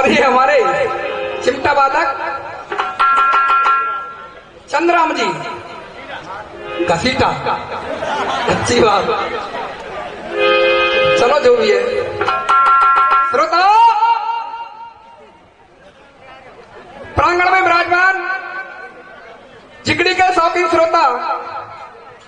और ये हमारे चिमटा वादक चंद्राम जी घसीटा। अच्छी बात, चलो जो भी है। श्रोता प्रांगण में विराजमान जिगड़ी के शौकीन श्रोता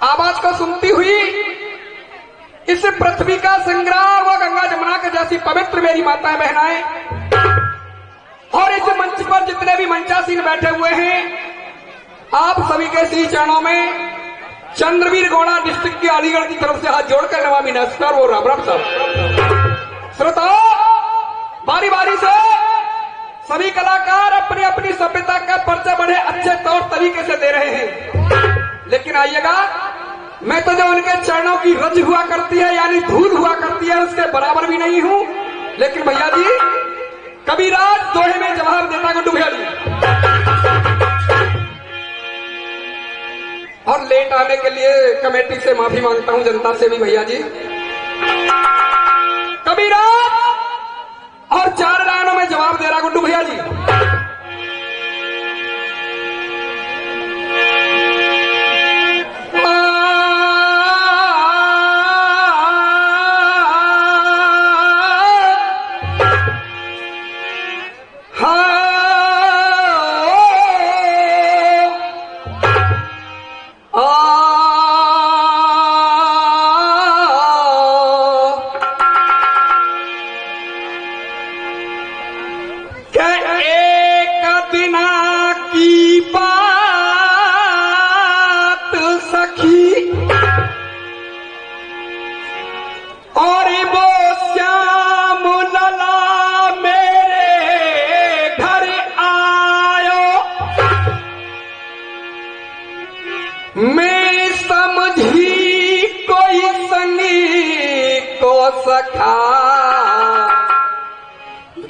आवाज को सुनती हुई इस पृथ्वी का संग्राम व गंगा जमुना के जैसी पवित्र मेरी माताएं बहनाएं और इस मंच पर जितने भी मंचासीन बैठे हुए हैं, आप सभी के श्री चरणों में चंद्रवीर गौड़ा डिस्ट्रिक्ट के अलीगढ़ की तरफ से हाथ जोड़कर नमामि नमस्कार वो राम राम साहब। श्रोताओ बारी बारी से सभी कलाकार अपनी अपनी सभ्यता का परिचय बड़े अच्छे तौर तरीके से दे रहे हैं, लेकिन आइएगा मैं तो जो उनके चरणों की रज हुआ करती है यानी धूल हुआ करती है उसके बराबर भी नहीं हूं। लेकिन भैया जी कबीराज दोहे में जवाब देता गुड्डू भैया जी। और लेट आने के लिए कमेटी से माफी मांगता हूं, जनता से भी भैया जी। कबीराज और 4 लाइनों में जवाब दे रहा गुड्डू भैया जी।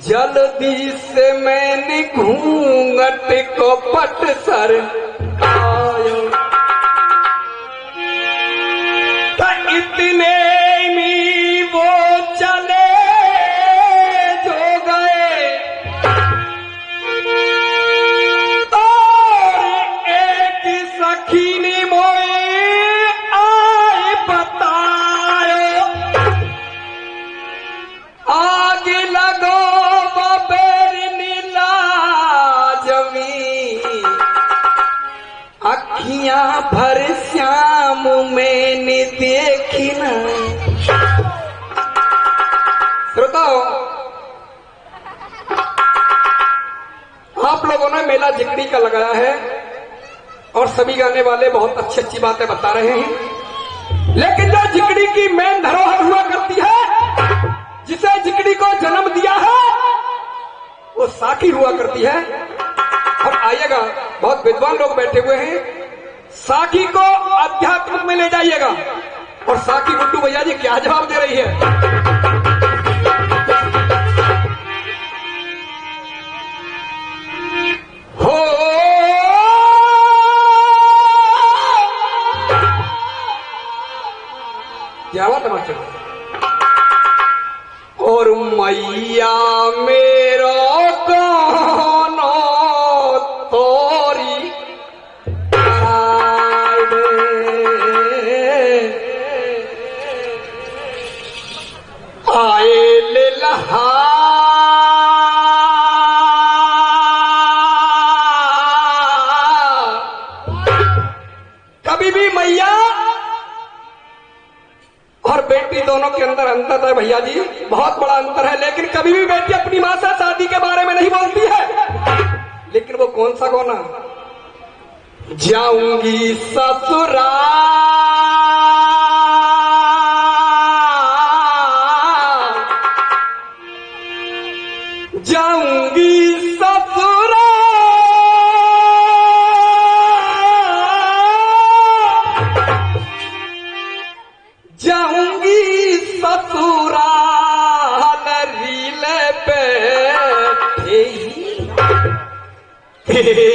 जल्दी से मैंने घूंघट को पट सर आयो, इतने में वो चले जो गए और एक सखी ने मोए आए बतायो, आगे लगो अखियां भर श्याम मैंने देखी ना। श्रोताओ आप लोगों ने मेला जिगड़ी का लगाया है और सभी गाने वाले बहुत अच्छी अच्छी बातें बता रहे हैं, लेकिन जो जिगड़ी की मेन धरोहर हुआ करती है, जिसे जिगड़ी को जन्म दिया है, वो साखी हुआ करती है। और आइएगा बहुत विद्वान लोग बैठे हुए हैं, साखी को अध्यात्म में ले जाइएगा। और साखी गुड्डू भैया जी क्या जवाब दे रही है। हो क्या हुआ तमाशा। और मैया मेरा गाना तोरी आए ले लहा कभी भी मैया और बेटी दोनों के अंदर अंतर है भैया जी, बहुत बड़ा अंतर है। लेकिन कभी भी बेटी अपनी मां से शादी के बारे में नहीं बोलती है, लेकिन वो कौन सा गाना, जाऊंगी ससुराल जाऊंगी ससुराल जाऊंगी ससुराल रीले पे तेरे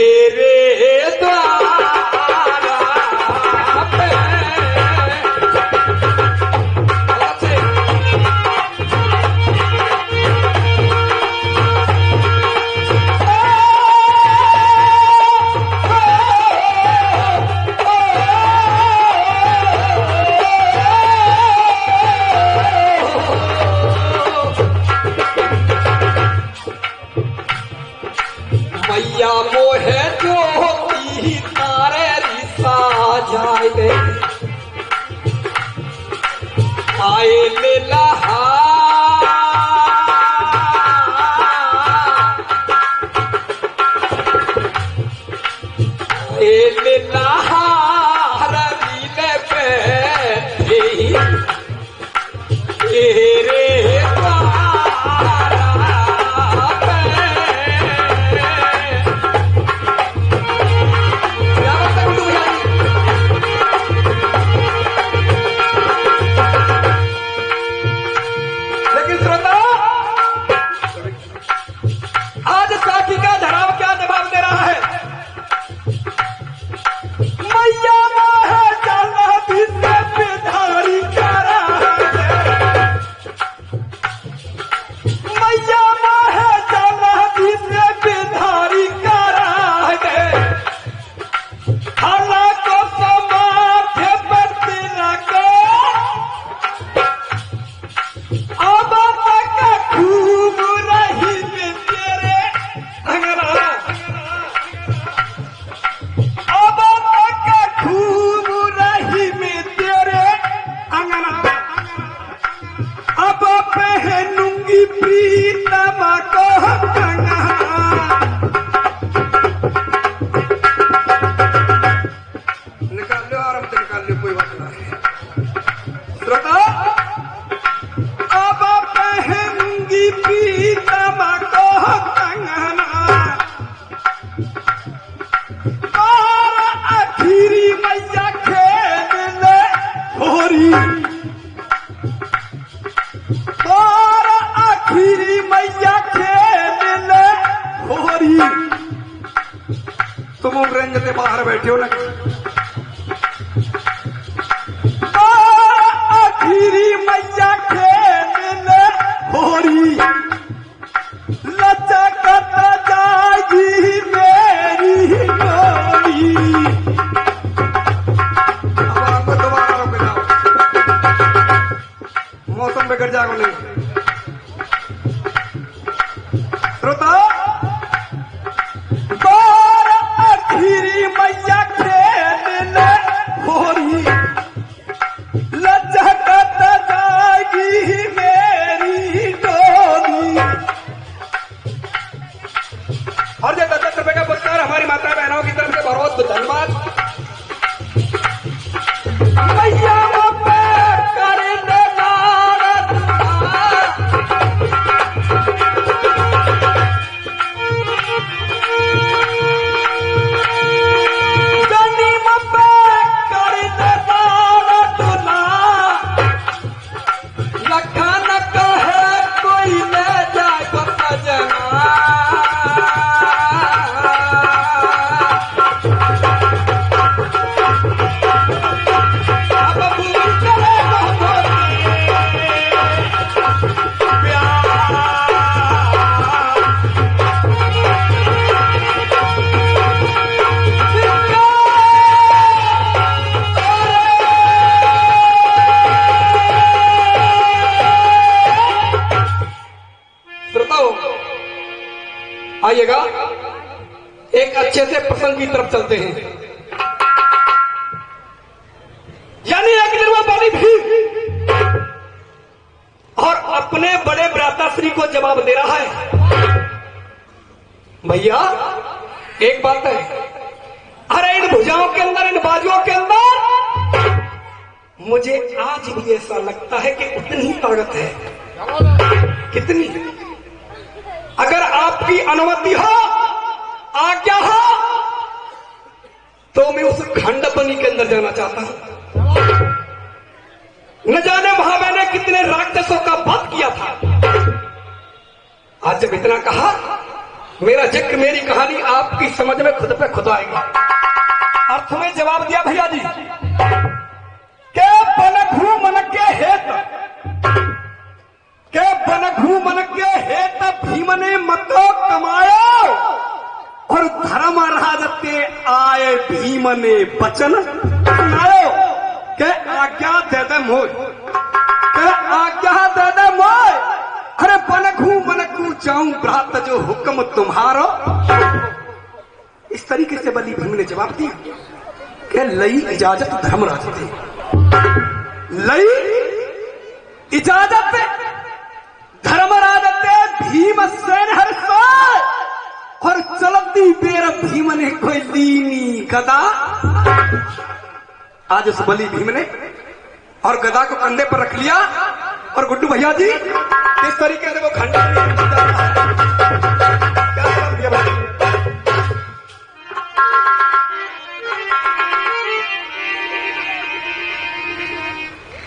श्रोता, आज साथी का धराव क्या जवाब दे रहा है? मैया है चला विद्या बेधारी करा है, मैया है चला विद्या बेधारी करा है, हाला को समाधे पर तिलका अब तक खूब रही में तेरे अंगना, अब तक खूब रही में तेरे अंगना, अब पहनूंगी प्रीतम को कंगना। निकाल लो, आराम से निकाल लो, कोई बात नहीं। श्रोता, अब पहनूंगी प्रीतम को कंगना, और आखिरी मैया खेल ले होरी, और आखिरी मैया खेल ले होरी। तुम रेंज से बाहर बैठे हो ना, और आखिरी मैया खेल ले होरी, लचकत जाएगी मेरी डोरी। अब आपको दोबारा रोक जाओ, मौसम बिगड़ जाएगा नहीं। श्रोता, और आखिरी मैया खेल ले होरी, लचकत जाएगी मेरी डोरी। और जो 10 रुपए का पुरस्कार हमारी माता बहनों की तरफ से बहुत बहुत धन्यवाद। मैया पे करे दे लाड गनी पे करे दे लाड तुला, लखन कहे कोई ले जाए को सजना, आइएगा एक अच्छे से प्रसंग की तरफ चलते हैं। यानी एक दिन वो बड़ी भीड़ और अपने बड़े भ्राताश्री को जवाब दे रहा है, भैया एक बात है, अरे इन भुजाओं के अंदर, इन बाजुओं के अंदर मुझे आज भी ऐसा लगता है कि उतनी ही ताकत है। कितनी? अगर आपकी अनुमति हो, आज्ञा हो, तो मैं उस खंडपनी के अंदर जाना चाहता हूं। न जाने वहां मैंने कितने राक्षसों का वध किया था। आज जब इतना कहा, मेरा जिक्र, मेरी कहानी आपकी समझ में खुद पे खुद आएगी। अर्थ में जवाब दिया भैया जी के बनघू मन के हेत, के बनघू मन के हेत भीम ने मतो कमायो, और धर्म राजते आए भीम ने वचन सुनायो, के आज्ञा दे दे मोय, के आज्ञा दे दे मोय, अरे बनघू मनकू जाऊं भ्रात जो हुक्म तुम्हारो। इस तरीके से बलि भीम ने जवाब दिया कि लई इजाजत धर्मराज थे, लई इजाजत धर्मराज थे भीमसेन हर्षाय, और चलती बेर भीम ने कोई लीनी गदा। आज उस बलि भीम ने और गदा को कंधे पर रख लिया, और गुड्डू भैया जी किस तरीके से वो खंडा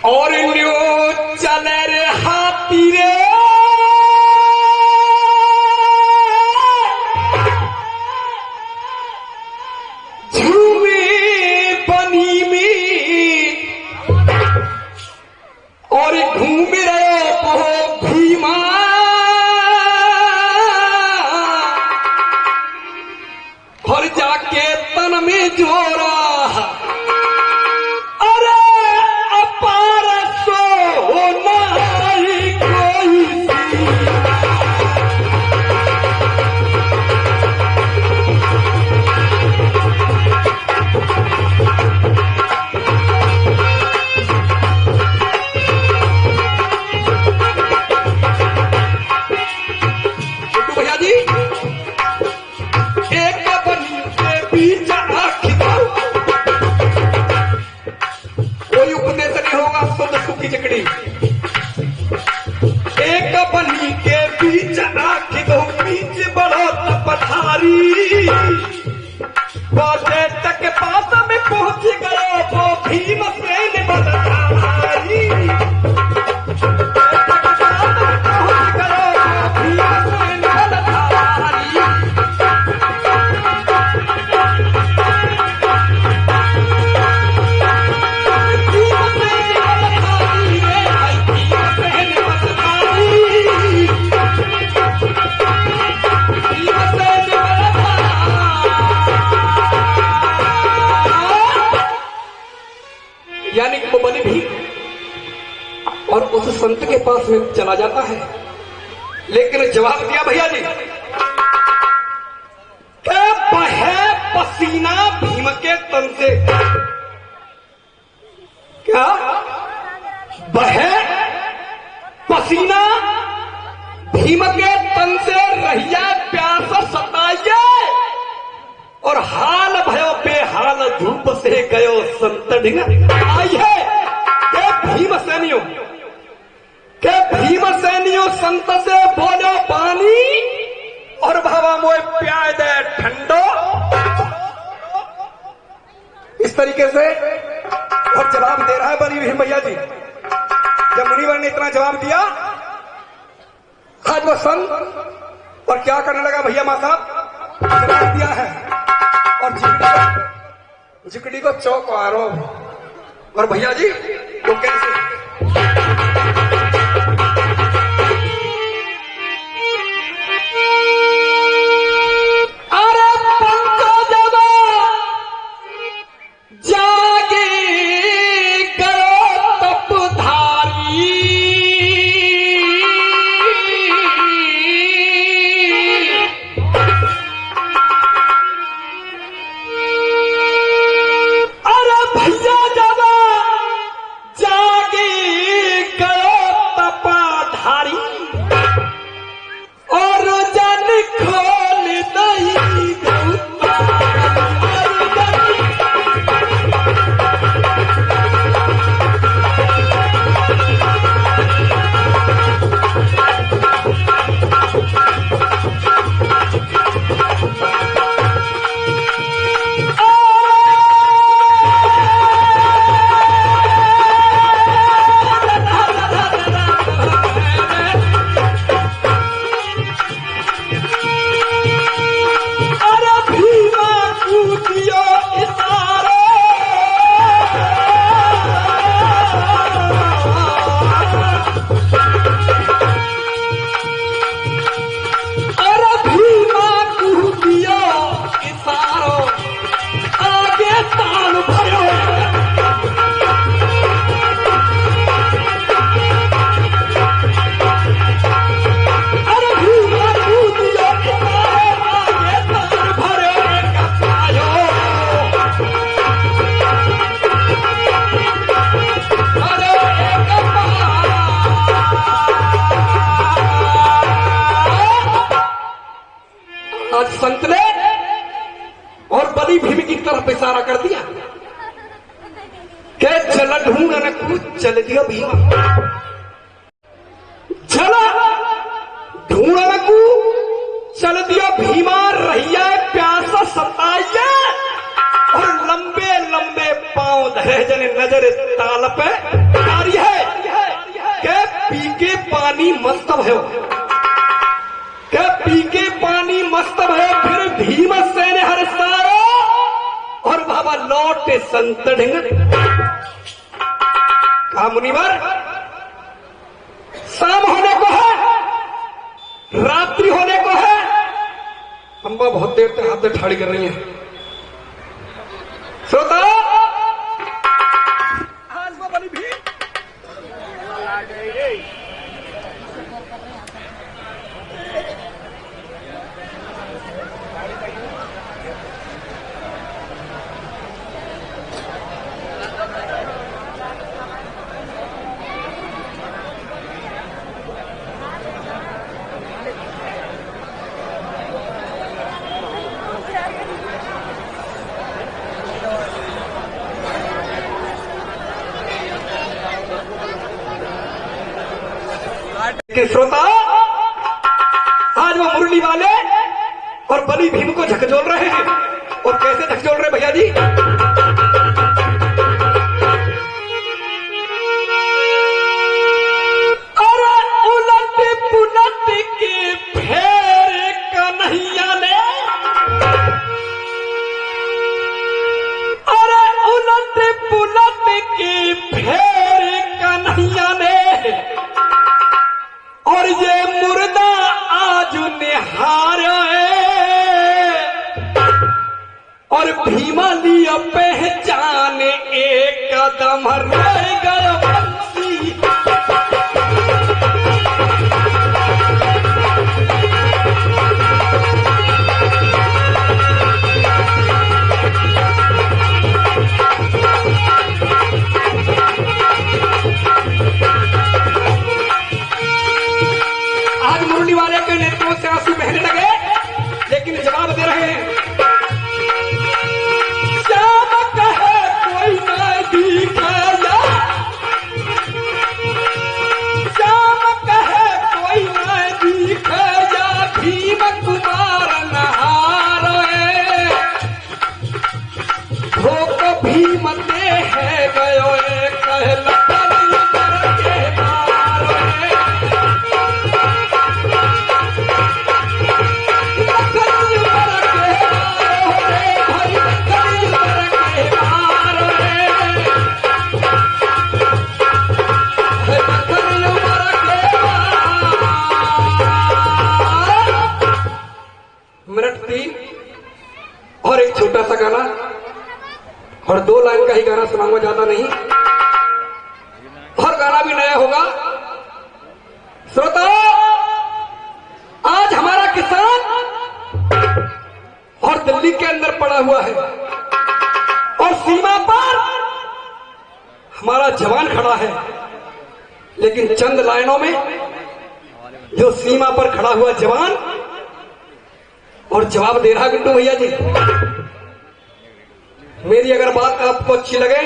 और चले रे हाथी रे संत के पास में चला जाता है, लेकिन जवाब दिया भैया जी कि बहे पसीना भीम के तन से। क्या बहे पसीना भीम के तन से, रहिया प्यास सताइए और हाल भयो बेहाल धूप से गयो संत ढिंग आइए। भीम सैनियों संत से बोलो पानी और भावा मोए प्याय दे ठंडो। इस तरीके से और जवाब दे रहा है बली भीम भैया जी। जब मुनिवर ने इतना जवाब दिया, आज वो संत और क्या करने लगा भैया मां साहब, जवाब दिया है और जिकड़ी को चौकारो। और भैया जी वो कैसे, अरे पंकज जागे गयो तपधारी, अरे भैया जब जागे गयो तपधारी और जन खोल दही संत ने और बली भीम की तरफ इशारा कर दिया कि चल ढूंढने को चल दिया भीमा, चला ढूंढने को चल दिया भीमा, रहिया प्यासा सताइए और लंबे लंबे पांव धरे जने नजर ताल पे आ रही है कि पी के पानी मस्त भयो, क्या पी के पानी मस्त है। फिर भीम सेन हरसायो और बाबा लौटे संत ढिंग। कहा मुनिवर शाम होने को है, रात्रि होने को है। अम्बा बहुत देर तक हाथ में ठाड़ी कर रही है। श्रोता आज वो बली भीम के श्रोता आज वो मुरली वाले और बली भीम को झकझोल रहे हैं। और कैसे झकझोल रहे भैया जी, अरे उलट पुलट के फेर कन्हैया ने, अरे उलट पुलट के फेर कन्हैया ने और ये मुर्दा आज निहार और भीमा लिया पहचान एक कदम रह गया बंसी। आज मुरली वाले के नेत्रों से आंसू बहने लगे, लेकिन जवाब दे रहे हैं। श्याम कहे कोई न दिखाया, श्याम कहे कोई न दिखाया, भीम कुमार नहारे भोग भीम दे है गयो कहला और एक छोटा सा गाना और 2 लाइन का ही गाना सुनाऊंगा, ज्यादा नहीं, और गाना भी नया होगा। श्रोताओ, आज हमारा किसान और दिल्ली के अंदर पड़ा हुआ है और सीमा पर हमारा जवान खड़ा है, लेकिन चंद लाइनों में जो सीमा पर खड़ा हुआ जवान और जवाब दे रहा गुड्डू भैया जी। मेरी अगर बात आपको अच्छी लगे,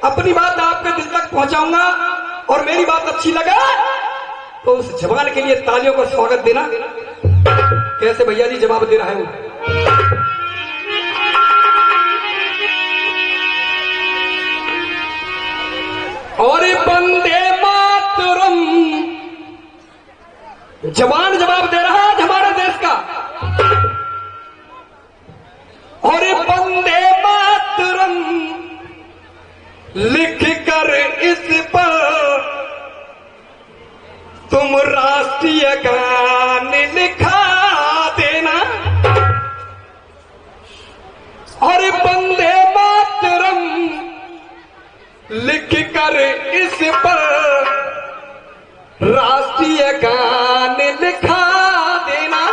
अपनी बात आपके दिल तक पहुंचाऊंगा, और मेरी बात अच्छी लगे तो उस जवान के लिए तालियों का स्वागत देना। कैसे भैया जी जवाब दे रहा है वो? और वंदे मातरम, जवान जवाब दे रहा है हमारे देश का। और वंदे मातरम लिख कर इस पर तुम राष्ट्रीय गान लिखा देना। और वंदे मातरम लिख कर इस पर राष्ट्रीय गान लिखा देना।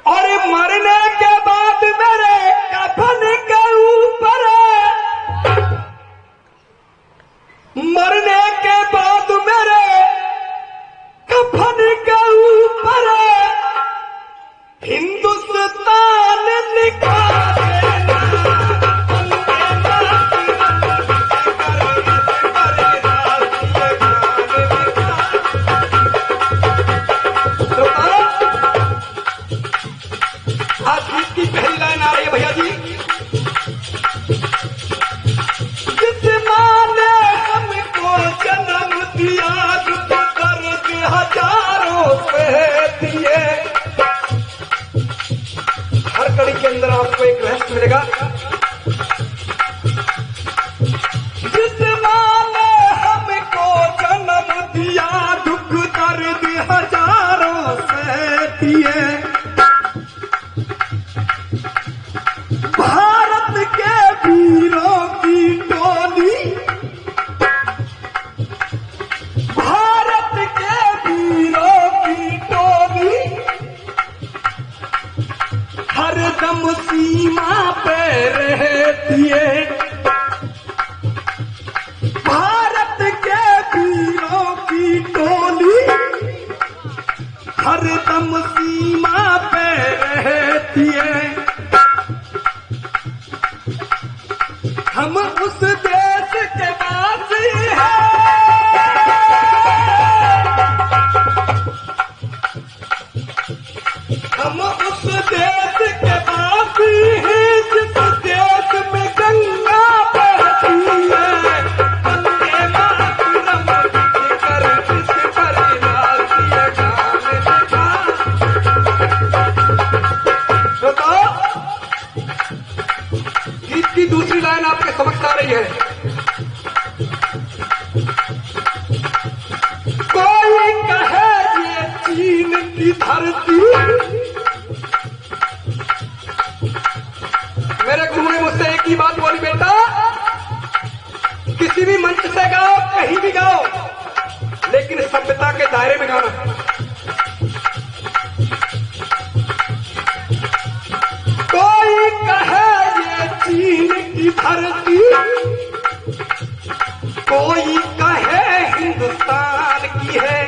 और मरने के बाद मेरे कफन के ऊपर, मरने के बाद मेरे कफन के ऊपर हिंदुस्तान लिखा देना। आज गीत की पहली लाइन आ रही है भैया जी। जिस माँ ने हमको जन्म दिया, दुख दर्द हजारों से दिए। हर कड़ी के अंदर आपको एक रहस्य मिलेगा। जिस माँ ने हमको जन्म दिया, दुख दर्द हजारों से दिए। भारत के वीरों की टोली, भारत के वीरों की टोली हरदम सीमा पे रहती है। भारत के वीरों की टोली हरदम सीमा पे रहती है। हम उस देश के वासी हैं, हम उस देश के वासी हैं जिस देश में गंगा बहती है। वंदे मातरम लिख कर इस पर राष्ट्रीय गान लिखा। बताओ, गीत की दूसरी लाइन आपके समझ आ रही है। कोई कहे ये चीन की धरती, मेरे गुरु ने मुझसे एक ही बात बोली, बेटा किसी भी मंच से गाओ, कहीं भी गाओ, लेकिन सभ्यता के दायरे में गाना। कोई कहे ये चीन की धरती, कोई कहे हिंदुस्तान की है।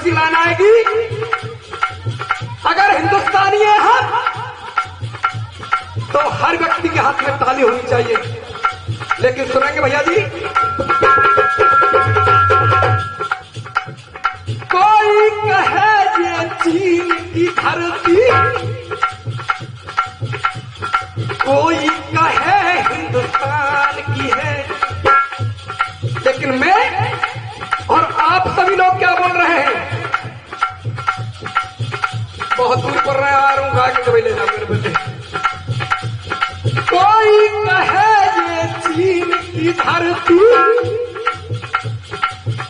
ऐसी लाइन आएगी, अगर हिंदुस्तानी है हम तो हर व्यक्ति के हाथ में ताली होनी चाहिए। लेकिन सुनेंगे भैया जी, कोई कहे ये चीन की धरती, कोई कहे हिंदुस्तान की है, लेकिन मैं और आप सभी लोग क्या बोल रहे हैं? बहुत दूर पर रहे आ रहा हूं, गा के ले जा मेरे बच्चे। कोई कहे ये चीन की धरती,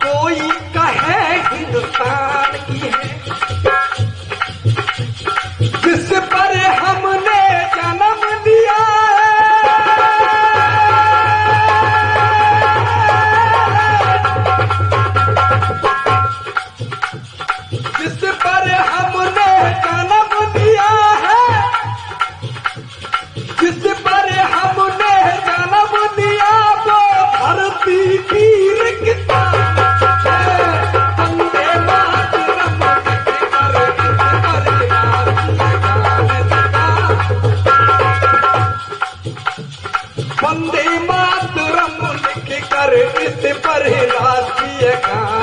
कोई कहे हिंदुस्तान की है, जिस पर हमने जन्म लिया जिस पर हमने जन्म लिया है, जिस पर हमने जन्म लिया वो धरती वीर किसान है। वंदे मातरम वंदे मातरम लिख कर इस पर राष्ट्रीय गान